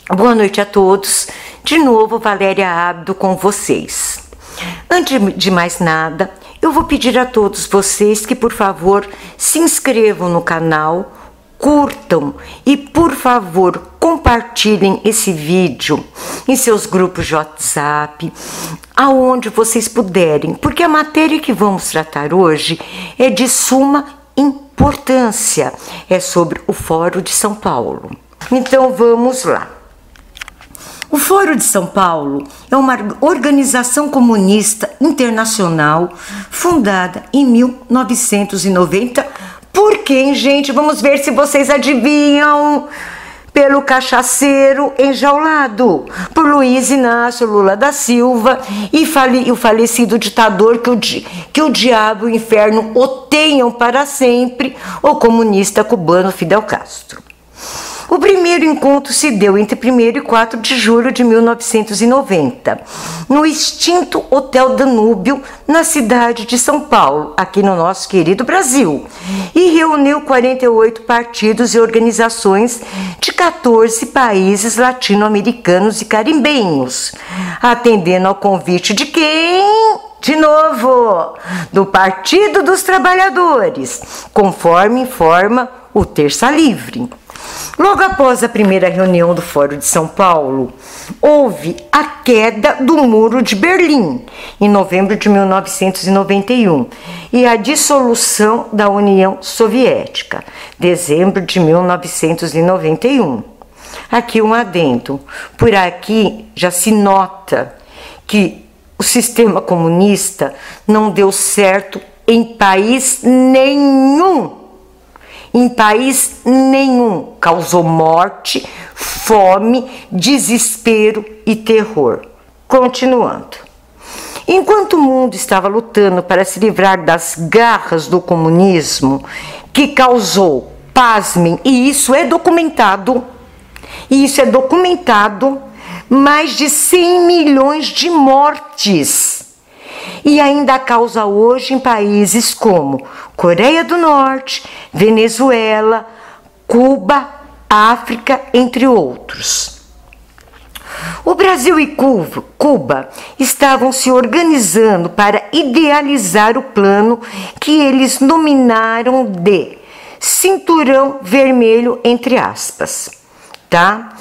Boa noite a todos. De novo, Valéria Abdo com vocês. Antes de mais nada, eu vou pedir a todos vocês que, por favor, se inscrevam no canal, curtam e, por favor, compartilhem esse vídeo em seus grupos de WhatsApp, aonde vocês puderem, porque a matéria que vamos tratar hoje é de suma importância, é sobre o Fórum de São Paulo. Então vamos lá. O Fórum de São Paulo é uma organização comunista internacional fundada em 1990 por quem, gente? Vamos ver se vocês adivinham. Pelo cachaceiro enjaulado, por Luiz Inácio Lula da Silva e o falecido ditador que o diabo e o inferno o tenham para sempre, o comunista cubano Fidel Castro. O primeiro encontro se deu entre 1º e 4 de julho de 1990, no extinto Hotel Danúbio, na cidade de São Paulo, aqui no nosso querido Brasil, e reuniu 48 partidos e organizações de 14 países latino-americanos e caribenhos, atendendo ao convite de quem? De novo, do Partido dos Trabalhadores, conforme informa o Terça Livre. Logo após a primeira reunião do Fórum de São Paulo, houve a queda do Muro de Berlim, em novembro de 1991, e a dissolução da União Soviética, dezembro de 1991. Aqui um adendo. Por aqui já se nota que o sistema comunista não deu certo em país nenhum. Em país nenhum, causou morte, fome, desespero e terror. Continuando. Enquanto o mundo estava lutando para se livrar das garras do comunismo, que causou, pasmem, e isso é documentado, mais de 100 milhões de mortes. E ainda causa hoje em países como Coreia do Norte, Venezuela, Cuba, África, entre outros. O Brasil e Cuba estavam se organizando para idealizar o plano que eles nominaram de Cinturão Vermelho, entre aspas, tá?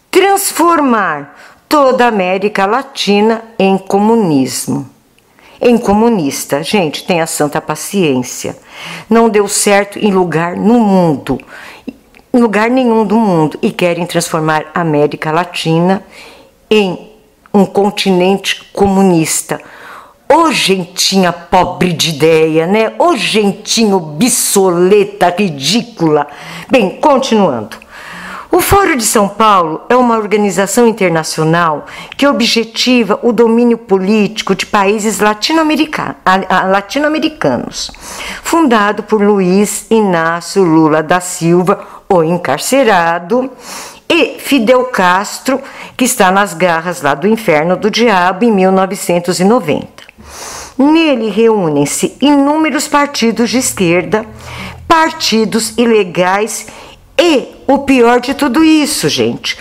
Transformar toda a América Latina em comunista. Gente, tenha santa paciência. Não deu certo em lugar nenhum do mundo, e querem transformar a América Latina em um continente comunista. Ô gentinha pobre de ideia, né? Ô gentinho obsoleta, ridícula. Bem, continuando. O Fórum de São Paulo é uma organização internacional que objetiva o domínio político de países latino-americanos, fundado por Luiz Inácio Lula da Silva, o encarcerado, e Fidel Castro, que está nas garras lá do inferno do diabo em 1990. Nele reúnem-se inúmeros partidos de esquerda, partidos ilegais e o pior de tudo isso, gente,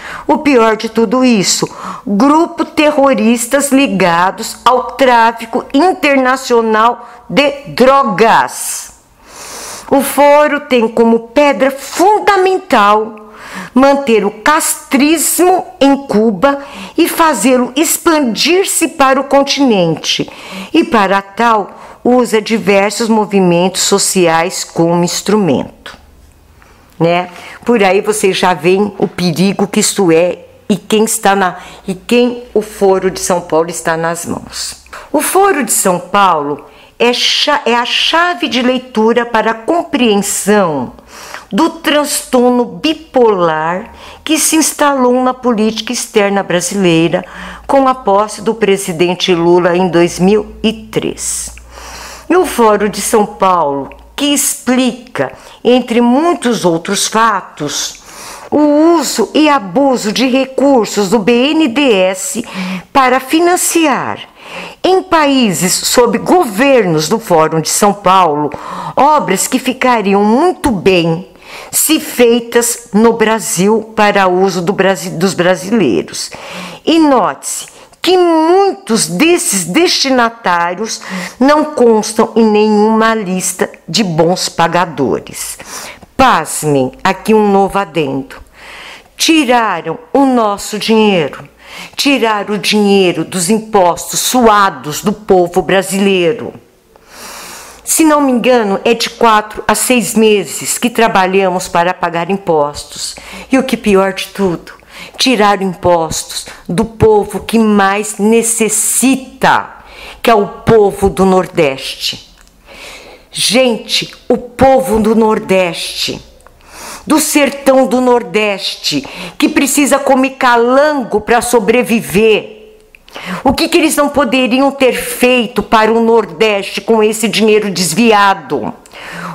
grupo terroristas ligados ao tráfico internacional de drogas. O fórum tem como pedra fundamental manter o castrismo em Cuba e fazê-lo expandir-se para o continente, e para tal usa diversos movimentos sociais como instrumento. Né? Por aí vocês já veem o perigo que isto é e quem o Fórum de São Paulo está nas mãos. O Fórum de São Paulo é a chave de leitura para a compreensão do transtorno bipolar que se instalou na política externa brasileira com a posse do presidente Lula em 2003. E o Fórum de São Paulo, que explica, entre muitos outros fatos, o uso e abuso de recursos do BNDES para financiar, em países sob governos do Fórum de São Paulo, obras que ficariam muito bem se feitas no Brasil para uso dos brasileiros. E note-se que muitos desses destinatários não constam em nenhuma lista de bons pagadores. Pasmem, aqui um novo adendo. Tiraram o nosso dinheiro, tiraram o dinheiro dos impostos suados do povo brasileiro. Se não me engano, é de 4 a 6 meses que trabalhamos para pagar impostos. E o que pior de tudo, tiraram impostos do povo que mais necessita, que é o povo do Nordeste. Gente, o povo do Nordeste, do sertão do Nordeste, que precisa comer calango para sobreviver. O que eles não poderiam ter feito para o Nordeste com esse dinheiro desviado?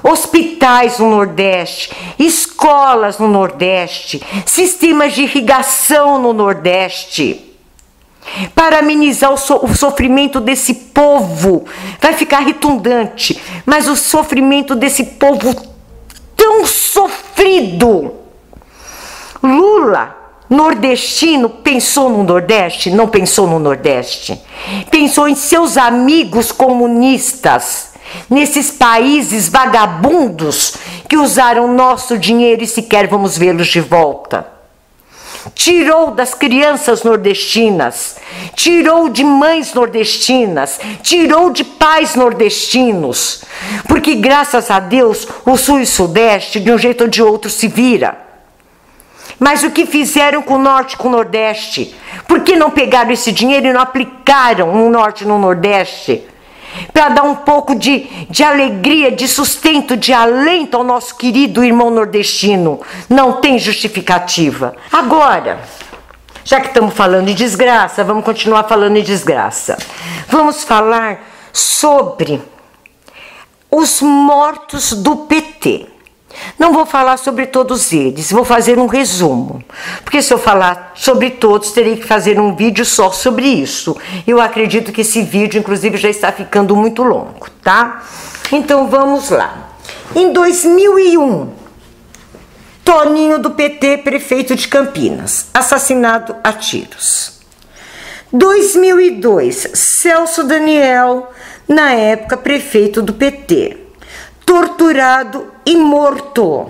Hospitais no Nordeste, escolas no Nordeste, sistemas de irrigação no Nordeste. Para amenizar o sofrimento desse povo, vai ficar redundante, mas o sofrimento desse povo tão sofrido. Lula, nordestino, pensou no Nordeste? Não pensou no Nordeste. Pensou em seus amigos comunistas, nesses países vagabundos que usaram nosso dinheiro e sequer vamos vê-los de volta. Tirou das crianças nordestinas, tirou de mães nordestinas, tirou de pais nordestinos, porque graças a Deus o Sul e o Sudeste de um jeito ou de outro se vira. Mas o que fizeram com o Norte e com o Nordeste? Por que não pegaram esse dinheiro e não aplicaram no Norte e no Nordeste? Para dar um pouco de alegria, de sustento, de alento ao nosso querido irmão nordestino. Não tem justificativa. Agora, já que estamos falando de desgraça, vamos continuar falando de desgraça. Vamos falar sobre os mortos do PT. Não vou falar sobre todos eles, vou fazer um resumo. Porque se eu falar sobre todos, terei que fazer um vídeo só sobre isso. Eu acredito que esse vídeo, inclusive, já está ficando muito longo, tá? Então, vamos lá. Em 2001, Toninho do PT, prefeito de Campinas, assassinado a tiros. 2002, Celso Daniel, na época prefeito do PT, torturado e morto,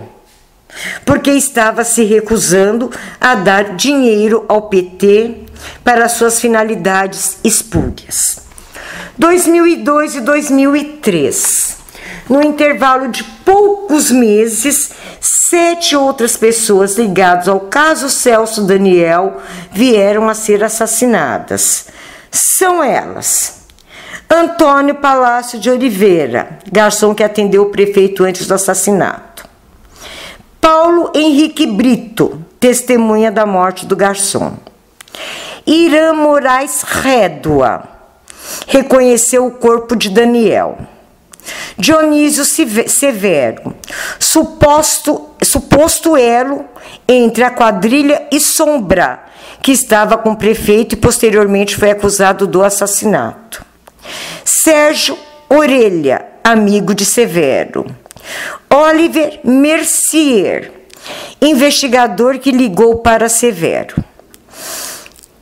porque estava se recusando a dar dinheiro ao PT para suas finalidades espúrias. 2002 e 2003, no intervalo de poucos meses, 7 outras pessoas ligadas ao caso Celso Daniel vieram a ser assassinadas. São elas: Antônio Palácio de Oliveira, garçom que atendeu o prefeito antes do assassinato. Paulo Henrique Brito, testemunha da morte do garçom. Irã Moraes Rédua, reconheceu o corpo de Daniel. Dionísio Severo, suposto elo entre a quadrilha e Sombra, que estava com o prefeito e posteriormente foi acusado do assassinato. Sérgio Orelha, amigo de Severo. Oliver Mercier, investigador que ligou para Severo.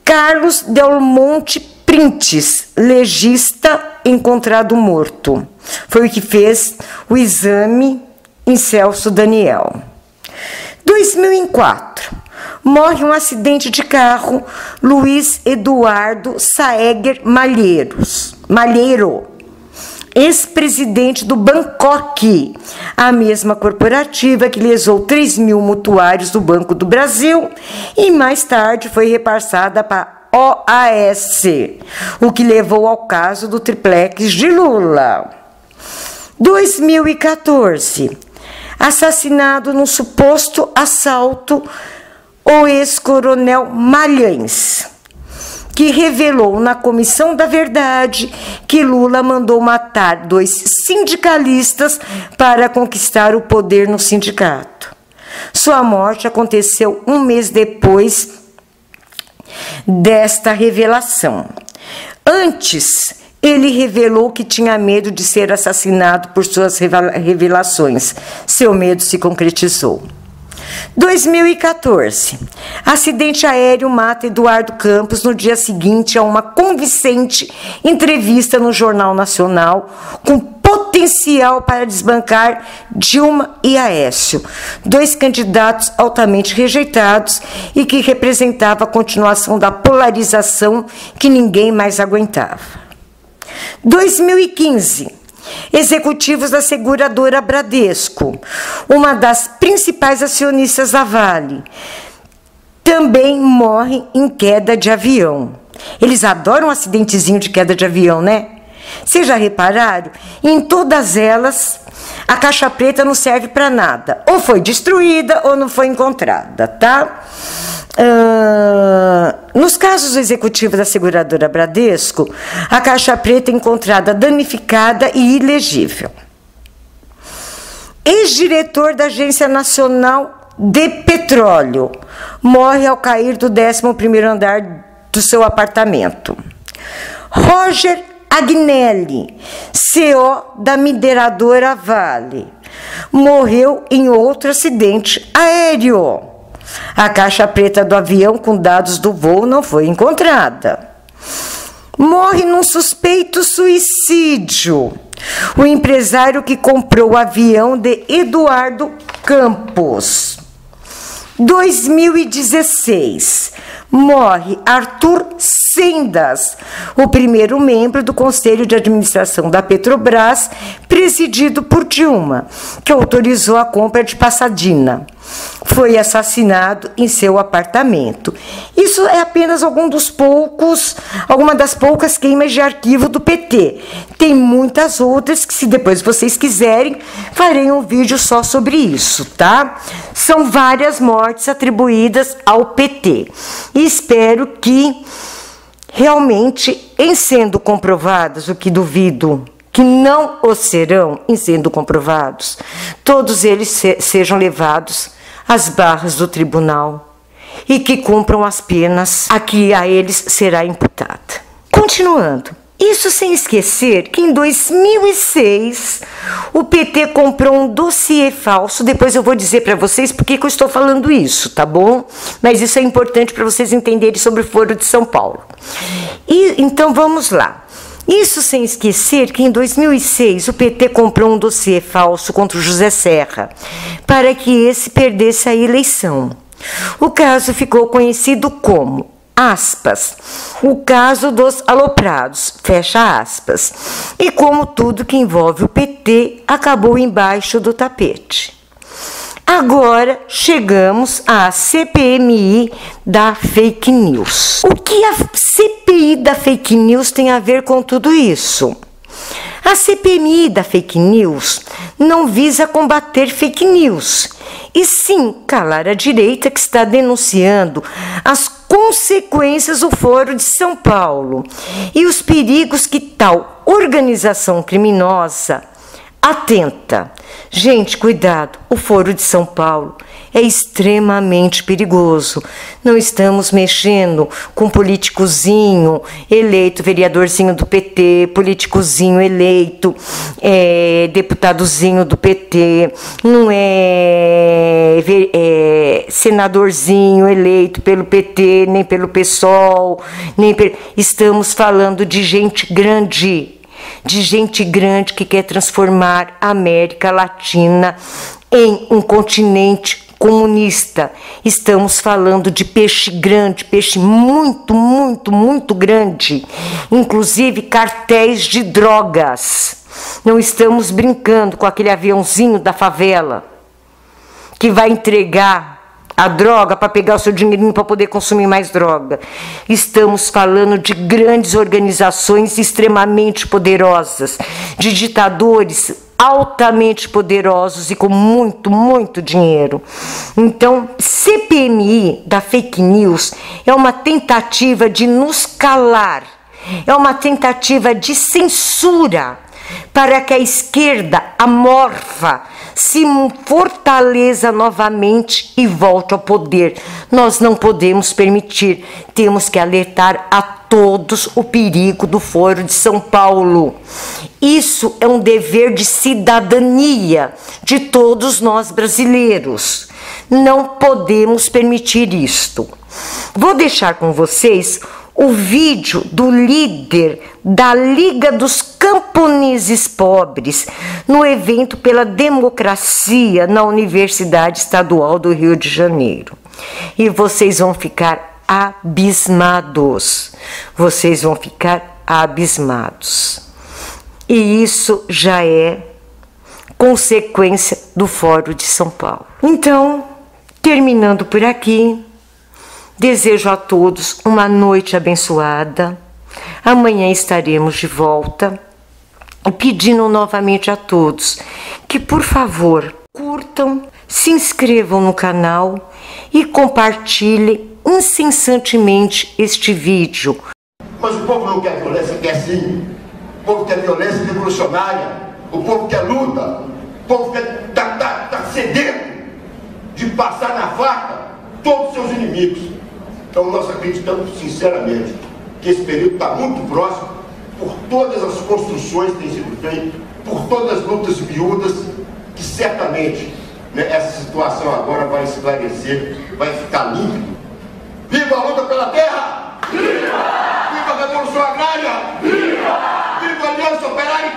Carlos Del Monte Printes, legista, encontrado morto. Foi o que fez o exame em Celso Daniel. 2004, morre um acidente de carro Luiz Eduardo Saeger Malheiro, ex-presidente do Bangkok, a mesma corporativa que lesou 3 mil mutuários do Banco do Brasil e mais tarde foi repassada para a OAS, o que levou ao caso do triplex de Lula. 2014, assassinado num suposto assalto o ex-coronel Malhães, que revelou na Comissão da Verdade que Lula mandou matar 2 sindicalistas para conquistar o poder no sindicato. Sua morte aconteceu 1 mês depois desta revelação. Antes, Ele revelou que tinha medo de ser assassinado por suas revelações. Seu medo se concretizou. 2014. Acidente aéreo mata Eduardo Campos no dia seguinte a uma convincente entrevista no Jornal Nacional, com potencial para desbancar Dilma e Aécio, dois candidatos altamente rejeitados e que representava a continuação da polarização que ninguém mais aguentava. 2015. Executivos da seguradora Bradesco, uma das principais acionistas da Vale, também morrem em queda de avião. Eles adoram um acidentezinho de queda de avião, né? Vocês já repararam? Em todas elas, a caixa preta não serve para nada. Ou foi destruída ou não foi encontrada, tá? Nos casos do executivo da seguradora Bradesco, a caixa preta é encontrada danificada e ilegível. Ex-diretor da Agência Nacional de Petróleo morre ao cair do 11º andar do seu apartamento. Roger Agnelli, CEO da mineradora Vale, morreu em outro acidente aéreo. A caixa preta do avião com dados do voo não foi encontrada. Morre num suspeito suicídio o empresário que comprou o avião de Eduardo Campos. 2016. Morre Arthur Sendas, o primeiro membro do Conselho de Administração da Petrobras, presidido por Dilma, que autorizou a compra de Passadina. Foi assassinado em seu apartamento. Isso é apenas alguma das poucas queimas de arquivo do PT. Tem muitas outras que, se depois vocês quiserem, farei um vídeo só sobre isso, tá? São várias mortes atribuídas ao PT. E espero que, realmente, em sendo comprovadas, o que duvido que não o serão, em sendo comprovados, todos eles sejam levados às barras do tribunal e que cumpram as penas a que a eles será imputada. Continuando, isso sem esquecer que em 2006 o PT comprou um dossiê falso. Depois eu vou dizer para vocês por que eu estou falando isso, tá bom? Mas isso é importante para vocês entenderem sobre o Foro de São Paulo. E então vamos lá. Isso sem esquecer que em 2006 o PT comprou um dossiê falso contra o José Serra para que esse perdesse a eleição. O caso ficou conhecido como, aspas, o caso dos aloprados, fecha aspas. E como tudo que envolve o PT acabou embaixo do tapete. Agora chegamos à CPMI da fake news. O que a CPI da fake news tem a ver com tudo isso? A CPMI da fake news não visa combater fake news, e sim calar a direita que está denunciando as consequências do Foro de São Paulo e os perigos que tal organização criminosa atenta. Gente, cuidado, o Foro de São Paulo é extremamente perigoso. Não estamos mexendo com políticozinho eleito, vereadorzinho do PT, políticozinho eleito, deputadozinho do PT, não é senadorzinho eleito pelo PT, nem pelo PSOL, estamos falando de gente grande. De gente grande que quer transformar a América Latina em um continente comunista. Estamos falando de peixe grande, peixe muito, muito, muito grande. Inclusive cartéis de drogas. Não estamos brincando com aquele aviãozinho da favela que vai entregar a droga para pegar o seu dinheirinho para poder consumir mais droga. Estamos falando de grandes organizações extremamente poderosas, de ditadores altamente poderosos e com muito, muito dinheiro. Então, CPMI da fake news é uma tentativa de nos calar, é uma tentativa de censura para que a esquerda amorfa se fortaleça novamente e volte ao poder. Nós não podemos permitir, temos que alertar a todos o perigo do Foro de São Paulo. Isso é um dever de cidadania de todos nós brasileiros. Não podemos permitir isto. Vou deixar com vocês o vídeo do líder da Liga dos Camponeses Pobres no evento pela democracia na Universidade Estadual do Rio de Janeiro. E vocês vão ficar abismados. Vocês vão ficar abismados. E isso já é consequência do Fórum de São Paulo. Então, terminando por aqui, desejo a todos uma noite abençoada. Amanhã estaremos de volta, pedindo novamente a todos que, por favor, curtam, se inscrevam no canal e compartilhem incessantemente este vídeo. Mas o povo não quer violência, quer sim. O povo quer violência revolucionária. O povo quer luta. O povo tá sedento de passar na faca todos os seus inimigos. Então nós acreditamos sinceramente que esse período está muito próximo, por todas as construções que têm sido feitas, por todas as lutas miúdas, que certamente, né, essa situação agora vai esclarecer, vai ficar límpido. Viva a luta pela terra! Viva! Viva a Revolução Agrária! Viva! Viva a Aliança Operária!